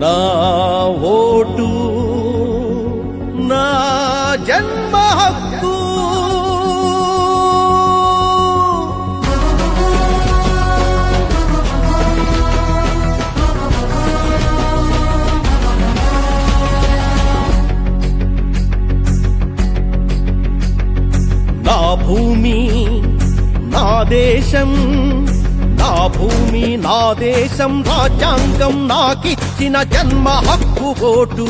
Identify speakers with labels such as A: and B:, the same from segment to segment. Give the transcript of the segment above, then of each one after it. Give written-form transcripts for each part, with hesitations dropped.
A: నా ఓటు నా జన్మ హక్కు. నా భూమి నా దేశం, నా భూమి నా దేశం, రాజ్యాంగం నాకిచ్చిన జన్మ హక్కు ఓటు.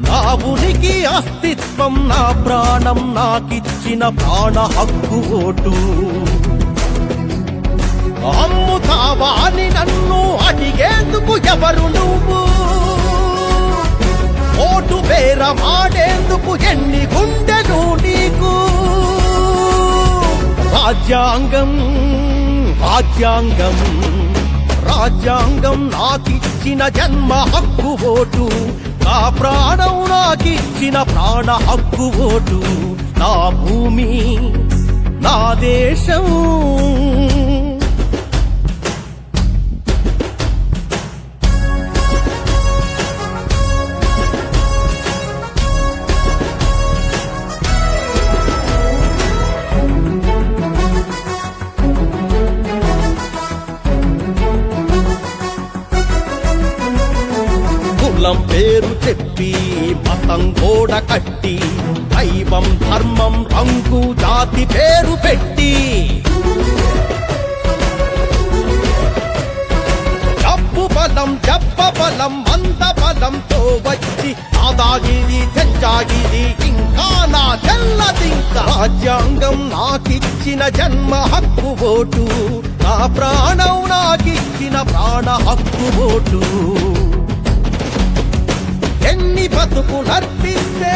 A: నా ఉనికి అస్తిత్వం నా ప్రాణం నాకిచ్చిన ప్రాణ హక్కు ఓటు. అమ్ముతావా అని నన్ను అడిగేందుకు ఎవరు నువ్వు? ఓటు బేరమాడేందుకు ఎన్ని గుండెలు నీకు? రాజ్యాంగం రాజ్యాంగం రాజ్యాంగం నాకిచ్చిన జన్మ హక్కు ఓటు. నా ప్రాణం నాకిచ్చిన ప్రాణ హక్కు ఓటు. నా భూమి నా దేశం. కులం పేరు చెప్పి మతం గోడ కట్టి, దైవం ధర్మం రంగు జాతి పేరు పెట్టి, డబ్బు బలం జబ్బ బలం అంత బలంతో వచ్చి ఆదాగిది తెచ్చాగిది ఇంకా నా చెల్లదింక. రాజ్యాంగం నాకిచ్చిన జన్మ హక్కు ఓటు. నా ప్రాణం నాకిచ్చిన ప్రాణ హక్కు ఓటు. ఎన్ని బతుకులర్పిస్తే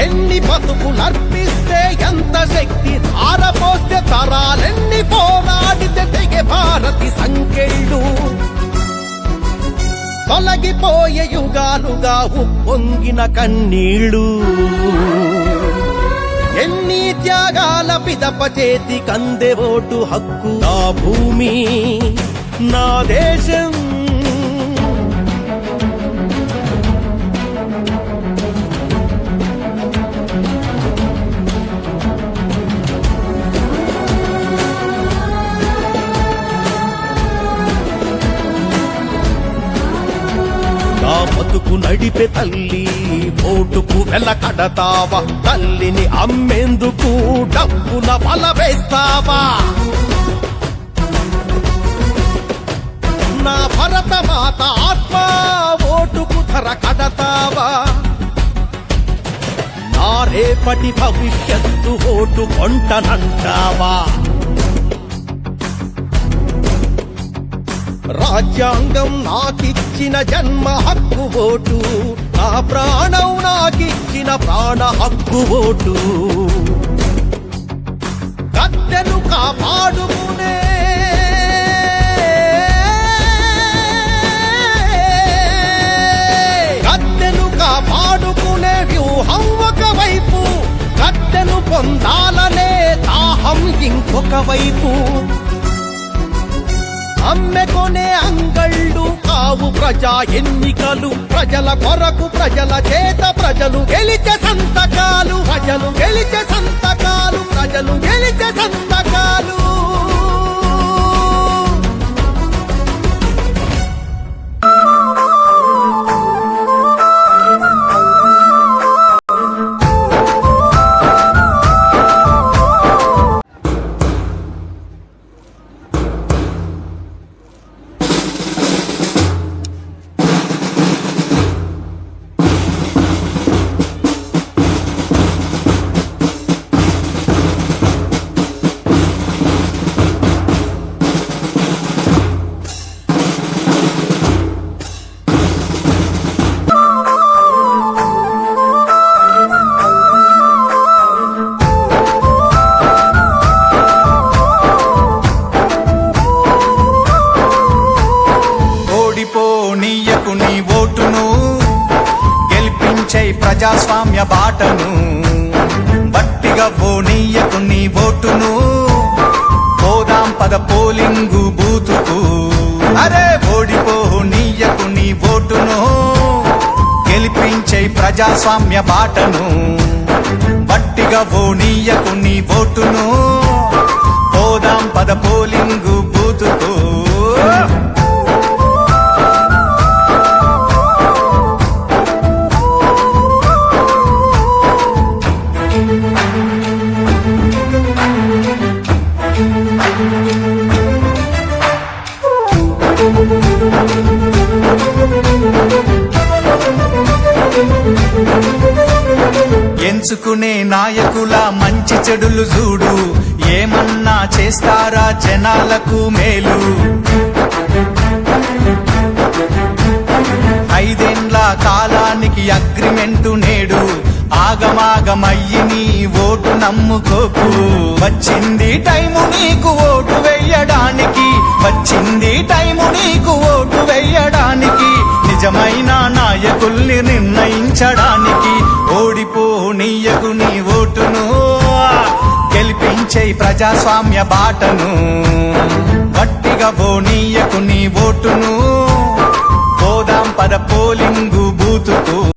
A: ఎన్ని బతుకులర్పిస్తే ఎంత శక్తి ధారపోస్తే తరాలెన్ని పోరాడితే తెగే భారతి సంకెళ్ళు. తొలగిపోయే యుగాలుగా ఉప్పొంగిన కన్నీళ్ళు. ఎన్ని త్యాగాల పిదప చేతి కందె ఓటు హక్కు. నా భూమి నా దేశం. నా బతుకు నడిపే తల్లి ఓటుకు వెలకడతావా? తల్లిని అమ్మేందుకు డబ్బున బల వేస్తావా? నా భరత మాత ఆత్మ ఓటుకు ధర కడతావా? నా రేపటి భవిష్యత్తు ఓటు కొంటనంటావా? రాజ్యాంగం నాకిచ్చిన జన్మ హక్కు ఓటు. నా ప్రాణం నాకిచ్చిన ప్రాణ హక్కు ఓటు. గద్దెను కాపాడుకునే గద్దెను కాపాడుకునే వ్యూహం ఒకవైపు, గద్దెను పొందాలనే దాహం ఇంకొక వైపు. అమ్మెకొనే అంగళ్ళు కావు ప్రజా ఎన్నికలు. ప్రజల కొరకు ప్రజల చేత ప్రజలు గెలిచే సంతకాలు. ప్రజలు గెలిచే సంతకాలు. ప్రజలు గెలిచే సంతకాలు.
B: ఓడిపోనీయకు నీ ఓటును, పోదాం పద పోలింగు బూతుకు. అరే ఓడిపోనీయకు నీ ఓటును, గెలిపించే ప్రజాస్వామ్య బాటను. బట్టిగా ఓనీయకు నీ ఓటును, పోదాం పద పోలింగు బూతుకు. ఎంచుకునే నాయకుల మంచి చెడులు చూడు, ఏమన్నా చేస్తారా జనాలకు మేలు. 5 ఏండ్ల కాలానికి అగ్రిమెంటు నేడు, ఆగమాగమయ్యి నీ ఓటు నమ్ముకోకు. వచ్చింది టైము నీకు ఓటు వెయ్యడానికి, వచ్చింది టైము నీకు ఓటు వెయ్యడానికి, నిజమైన నాయకుల్ని నిర్ణయించడానికి. ఓడిపోనీయకు నీ ఓటును, గెలిపించే ప్రజాస్వామ్య బాటను. గట్టిగా పోనీయకు నీ ఓటును, పోదాం పద పోలింగు బూతుకు.